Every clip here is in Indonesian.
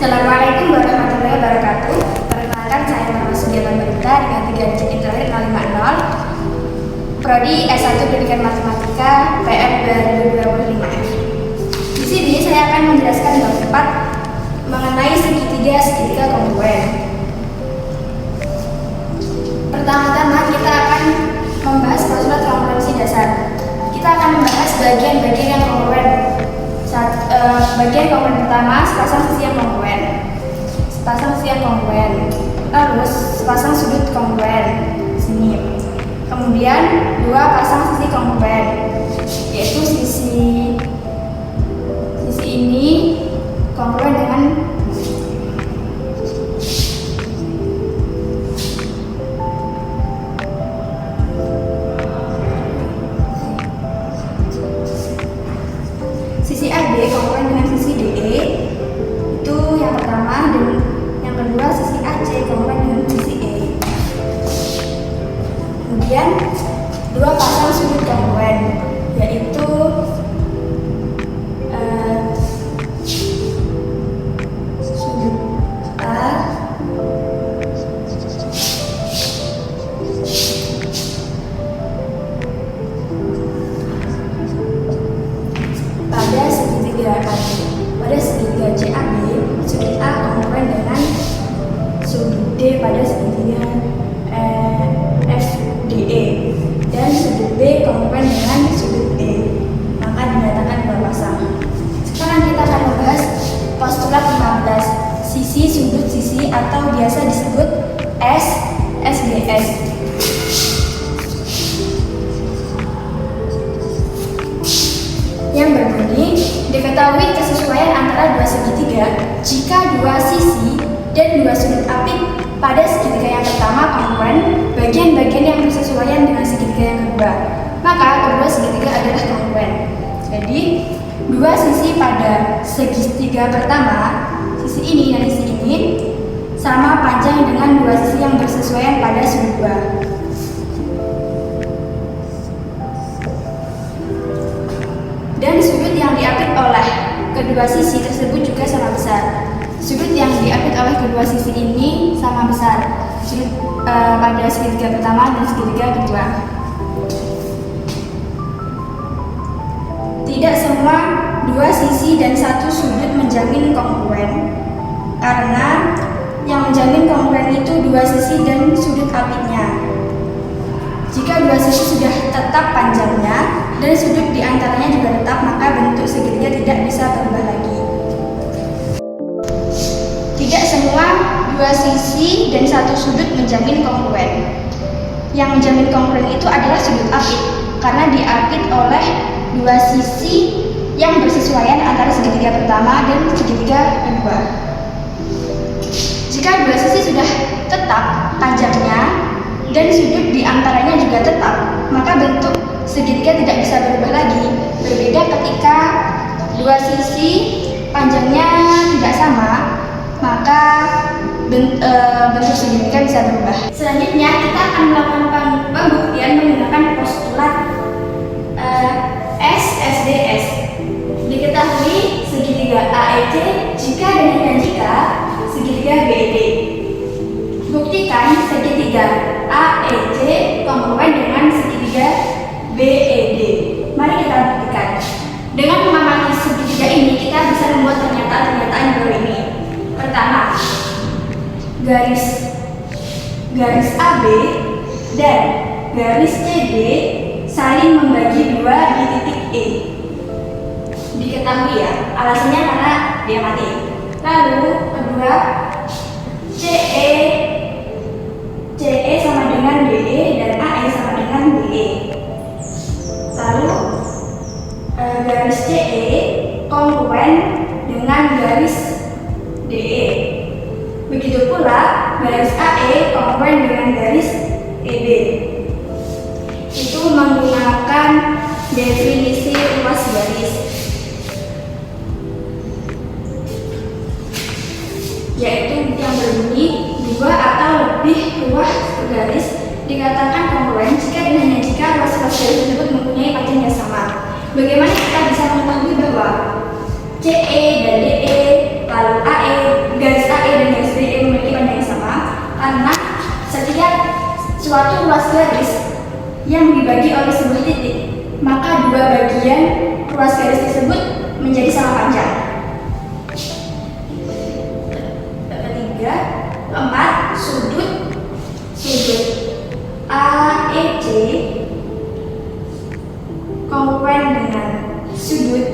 Assalamualaikum warahmatullahi wabarakatuh. Perkenalkan, saya Mama Sugiata Barita dengan 3 digit internet 050, Prodi S1 Pendidikan Matematika PM 2025. Di sini saya akan menjelaskan bab 4 mengenai segitiga kongruen. Pertama-tama kita akan membahas postulat kongruensi dasar. Kita akan membahas bagian-bagian yang kongruen. Bagian kongruen pertama, sepasang sisi yang kongruen. Lalu sepasang sudut kongruen sini. Kemudian 2 pasang sisi kongruen, yaitu sisi ini kongruen dengan sisi AB kongruen dengan sisi DE, itu yang pertama, dan yang kedua sisi AC kongruen dengan sisi E. Kemudian 2 pasang sudut kongruen, yaitu sudut A pada segitiga CAB, sudut A kongruen dengan sudut D pada segitiga FDE, dan sudut B kongruen dengan sudut E, maka dinyatakan berpasang. Sekarang kita akan membahas postulat 15, sisi sudut sisi atau biasa disebut SDS. Yang berbunyi, diketahui kesesuaian antara dua segitiga jika 2 sisi dan 2 sudut apit pada segitiga yang pertama kongruen bagian-bagian yang bersesuaian dengan segitiga yang kedua, maka kedua segitiga adalah kongruen. Jadi 2 sisi pada segitiga pertama, sisi ini dan sisi ini, sama panjang dengan 2 sisi yang bersesuaian pada sudut 2. Dan sudut yang diapit oleh kedua sisi tersebut juga sama besar. Sudut yang diapit oleh kedua sisi ini sama besar sudut pada segitiga pertama dan segitiga kedua. Tidak semua 2 sisi dan 1 sudut menjamin kongruen, karena yang menjamin kongruen itu 2 sisi dan sudut apitnya. Jika 2 sisi sudah tetap panjangnya dan sudut diantaranya juga tetap, maka bentuk segitiga tidak bisa berubah lagi. Tidak semua 2 sisi dan 1 sudut menjamin kongruen. Yang menjamin kongruen itu adalah sudut apit, karena diapit oleh 2 sisi yang bersesuaian antara segitiga pertama dan segitiga kedua. Jika 2 sisi sudah tetap panjangnya dan sudut diantaranya juga tetap, maka bentuk segitiga tidak bisa berubah lagi. Berbeda ketika 2 sisi panjangnya tidak sama, maka bentuk segitiga bisa berubah. Selanjutnya kita akan melakukan pembuktian menggunakan postulat SDS. Diketahui segitiga AEC jika dan hanya jika segitiga BED. Buktikan segitiga AEC kongruen dengan segitiga BED. Mari kita buktikan. Dengan mengamati segitiga ini, kita bisa membuat pernyataan-pernyataan baru ini. Pertama, garis AB dan garis CD saling membagi 2 di titik E. Diketahui ya, alasannya karena dia mati. Lalu kedua, CE sama dengan DE dan AE sama dengan DE. Lalu garis CE kongruen dengan garis DE. Begitu pula garis AE kongruen dengan garis EB. Itu menggunakan definisi luas garis, yaitu yang berbunyi 2 atau lebih ruas garis dikatakan kongruen jika dan hanya jika ruas-ruas garis tersebut mempunyai panjang yang sama. Bagaimana kita bisa mengetahui bahwa CE dan DE lalu AE suatu ruas garis yang dibagi oleh sebuah titik, maka dua bagian ruas garis tersebut menjadi sama panjang. Ketiga, keempat, sudut AEC kongruen dengan sudut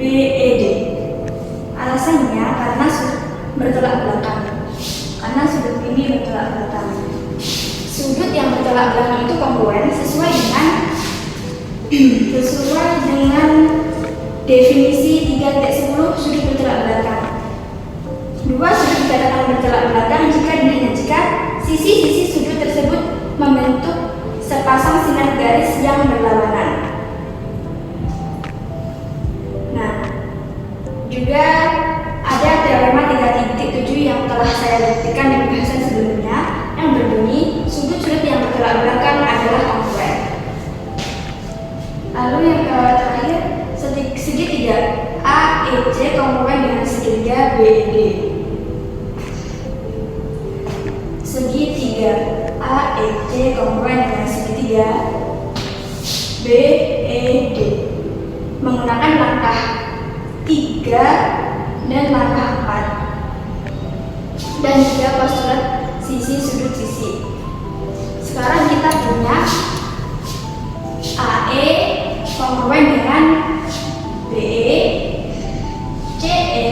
BED. Alasannya karena bertolak belakang. Karena sudut ini bertolak belakang. Sudut yang bertolak belakang itu kongruen sesuai dengan definisi 3.10 sudut bertolak belakang. Dua sudut dikatakan bertolak belakang jika sisi-sisi sudut tersebut membentuk sepasang sinar garis yang berlawanan. Nah, juga ada teorema 3.7 yang telah saya buktikan di pembahasan sebelumnya yang berbunyi sudut-sudut yang bertolak belakang adalah kongruen. Lalu yang terakhir, segitiga AEC kongruen dengan segitiga BED. Segitiga AEC kongruen dengan segitiga BED menggunakan langkah 3 dan langkah 4 dan juga postulat sisi sudut sisi. Sekarang kita punya AE kongruen dengan BE, CE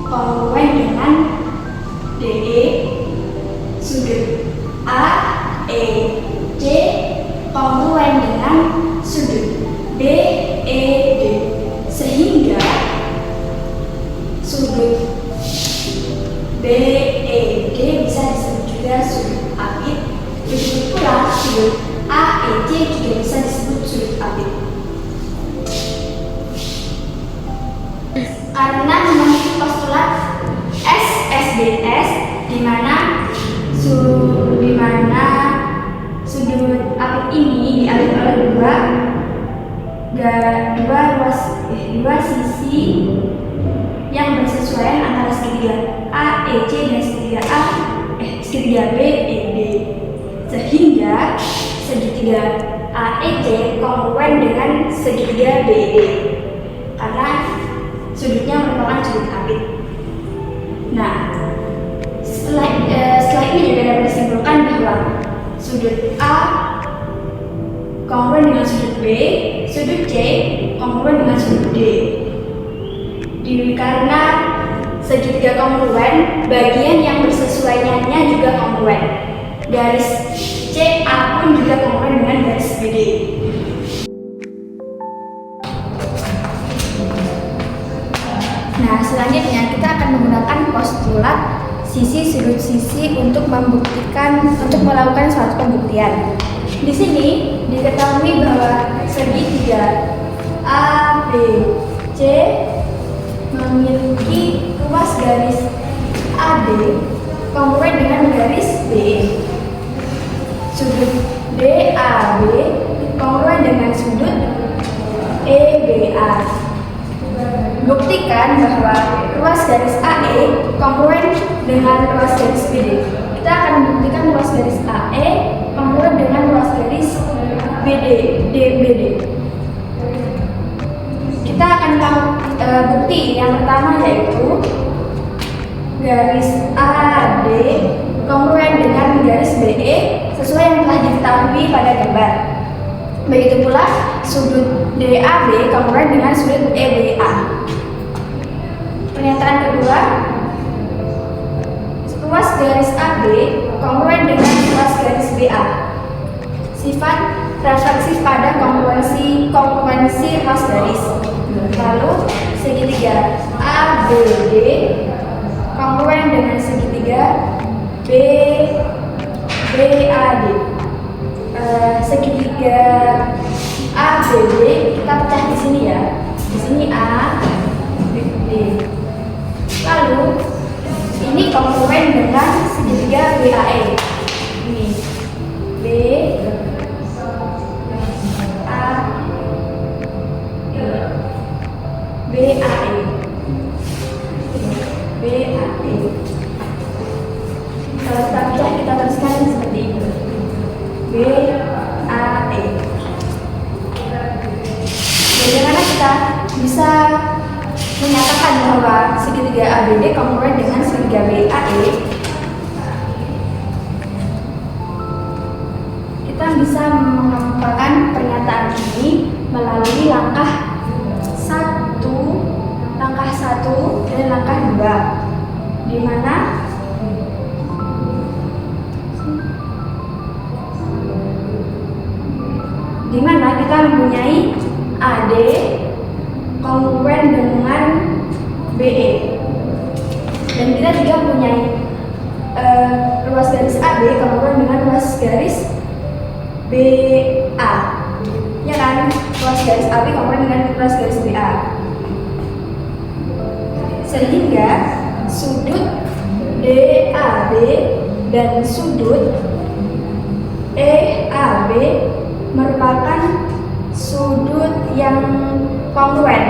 kongruen dengan DE, sudut AEC kongruen dengan sudut BED, sehingga sudut BED bisa disebut juga sudut apit. Begitu pula sudut AEC juga bisa disebut sudut apit. Karena memiliki postulat SSDS di mana sudut apit ini dialih oleh dua sisi yang bersesuaian antara segitiga AEC dan segitiga BED, sehingga segitiga AEC kongruen dengan segitiga BED karena sudutnya merupakan sudut apit. Nah, setelah ini juga dapat disimpulkan bahwa sudut A kongruen dengan sudut B, sudut C kongruen dengan sudut D. Karena segitiga kongruen, bagian yang bersesuaiannya juga kongruen. Garis CA pun juga kongruen dengan garis BD. Nah, selanjutnya kita akan menggunakan postulat sisi sudut sisi untuk melakukan suatu pembuktian. Di sini diketahui bahwa segitiga ABC memiliki ruas garis AD kongruen dengan garis BE. Sudut DAB kongruen dengan sudut EBA. Buktikan bahwa ruas garis AE kongruen dengan ruas garis BD. Kita akan membuktikan ruas garis AE kongruen dengan ruas garis DBD. Kita akan bukti yang pertama yaitu garis AD kongruen dengan garis BE sesuai yang telah diketahui pada gambar. Begitu pula sudut DAB kongruen dengan sudut EBA. Pernyataan kedua, ruas garis AB kongruen dengan ruas garis BA. Sifat refleksif pada kongruensi ruas garis. Lalu segitiga ABD kongruen dengan segitiga BAD. Segitiga ABD kita pecah di sini ya. Di sini A, B, D. Lalu ini kongruen dengan segitiga BAE. Ini B A E BAE. BAE. Kalau kita pecah kita tuliskan seperti ini. BAE. Bagaimana kita bisa menyatakan bahwa segitiga ABD kongruen dengan segitiga BAE? Kita bisa mengemukakan pernyataan ini melalui langkah 1 dan langkah 2, di mana kita mempunyai AD kongruen dengan BE, dan kita juga mempunyai ruas garis AB kongruen dengan ruas garis BA, ya kan? Ruas garis AB kongruen dengan ruas garis BA, sehingga sudut DAB dan sudut EAB merupakan sudut yang kongruen.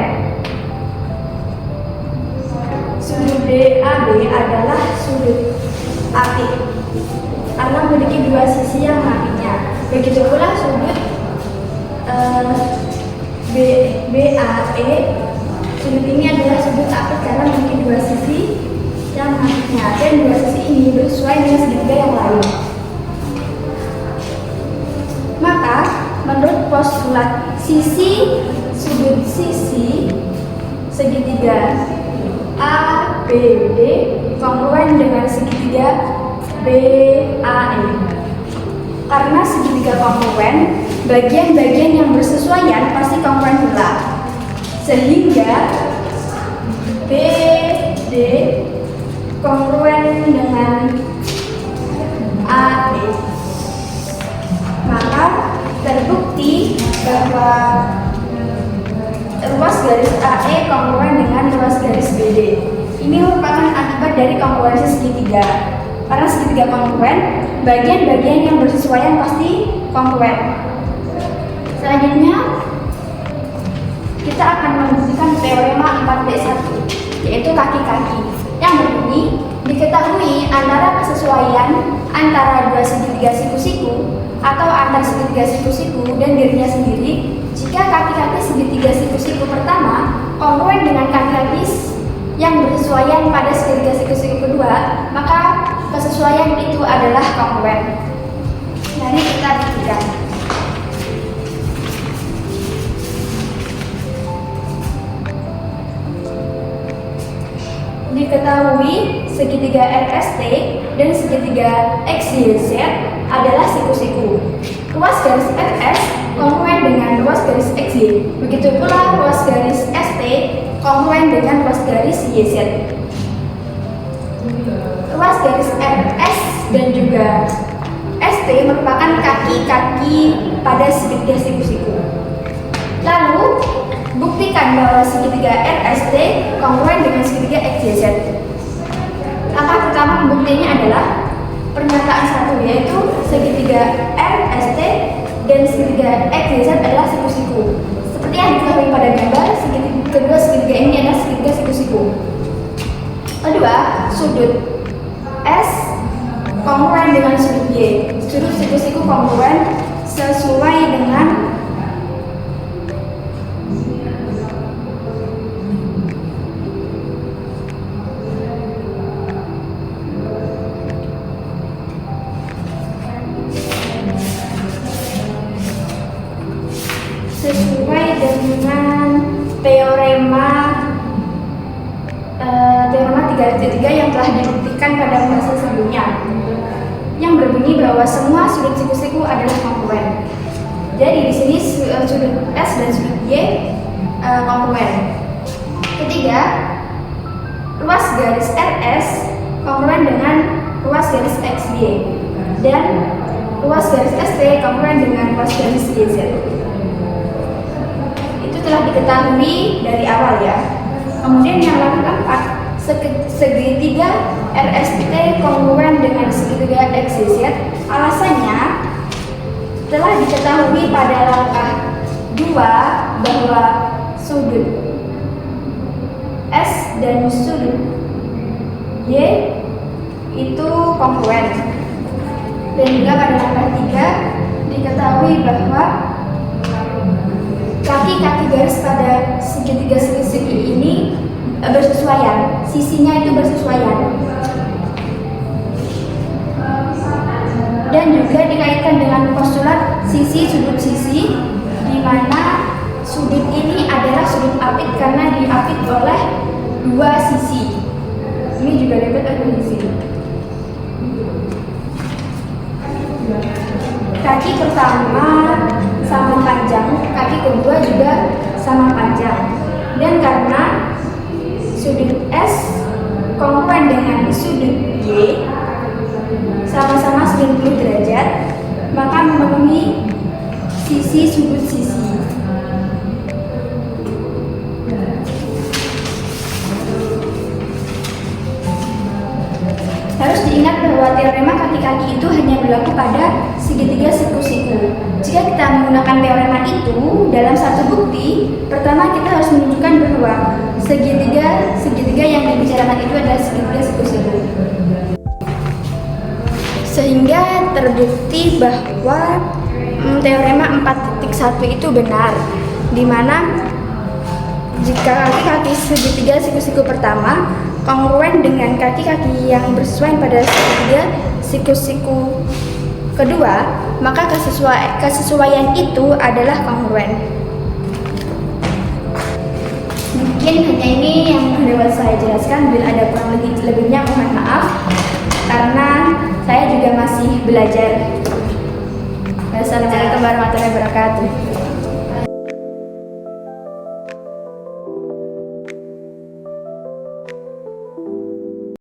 Sudut DAB adalah sudut apik karena memiliki dua sisi yang apiknya. Begitu pula sudut BAE, sudut ini adalah sudut apik karena memiliki dua sisi yang apiknya, dan dua sisi ini bersesuaian dengan segitiga yang lain. Maka menurut postulat sudut sisi segitiga ABD kongruen dengan segitiga BAE. Karena segitiga kongruen, bagian-bagian yang bersesuaian pasti kongruen pula, sehingga BD kongruen dengan AE. Maka terbukti bahwa ruas garis AE kongruen dengan ruas garis BD. Ini merupakan akibat dari kongruensi segitiga. Karena segitiga kongruen, bagian-bagian yang bersesuaian pasti kongruen. Selanjutnya, kita akan membuktikan teorema 4B1, yaitu kaki-kaki, yang berbunyi diketahui antara kesesuaian antara dua segitiga siku-siku atau antar segitiga siku-siku dan dirinya sendiri jika kaki-kaki segitiga siku-siku pertama kongruen dengan kaki-kaki yang bersesuaian pada segitiga siku-siku kedua, maka kesesuaian itu adalah kongruen. Mari kita buktikan. Diketahui segitiga RST dan segitiga XYZ adalah siku-siku. Ruas garis RS kongruen dengan ruas garis XY. Begitu pula ruas garis ST kongruen dengan ruas garis YZ. Ruas garis RS dan juga ST merupakan kaki-kaki pada segitiga siku-siku. Lalu buktikan bahwa segitiga RST kongruen dengan segitiga XYZ. Langkah pertama pembuktiannya adalah pernyataan 1, yaitu segitiga RST dan segitiga XYZ adalah siku-siku. Seperti yang diketahui pada gambar, kedua segitiga ini adalah segitiga siku-siku. Kedua, sudut S kongruen dengan sudut Y. Sudut siku-siku kongruen sesuai dengan teorema 3.3 yang telah dibuktikan pada fase sebelumnya, yang berbunyi bahwa semua sudut siku-siku adalah kongruen. Jadi di sini sudut S dan sudut Y kongruen. Ketiga, ruas garis RS kongruen dengan ruas garis XY dan ruas garis ST kongruen dengan ruas garis YZ. Telah diketahui dari awal ya. Kemudian yang keempat, segitiga RST kongruen dengan segitiga XYZ. Alasannya telah diketahui pada langkah 2 bahwa sudut S dan sudut Y itu kongruen. Dan juga pada langkah 3 diketahui bahwa kaki-kaki garis pada segitiga segi ini bersesuaian, sisinya itu bersesuaian. Dan juga dikaitkan dengan postulat sisi sudut sisi, di mana sudut ini adalah sudut apit karena diapit oleh dua sisi. Ini juga dapat ada sisi. Kaki pertama sama panjang, kaki kedua juga sama panjang. Dan karena sudut S kongruen dengan sudut Y sama-sama 90 derajat, maka memenuhi sisi sudut sisi. Harus diingat bahwa teorema kaki-kaki itu hanya berlaku pada segitiga siku-siku. Jika kita menggunakan teorema itu dalam satu bukti, pertama kita harus menunjukkan bahwa segitiga yang dibicarakan itu adalah segitiga siku-siku. Sehingga terbukti bahwa teorema 4.1 itu benar, di mana jika kaki-kaki segitiga siku-siku pertama kongruen dengan kaki-kaki yang bersesuaian pada segitiga siku-siku kedua, maka kesesuaian itu adalah kongruen. Mungkin hanya ini yang dapat saya jelaskan. Bila ada kurang lebihnya mohon maaf, karena saya juga masih belajar. Wassalamualaikum warahmatullahi wabarakatuh.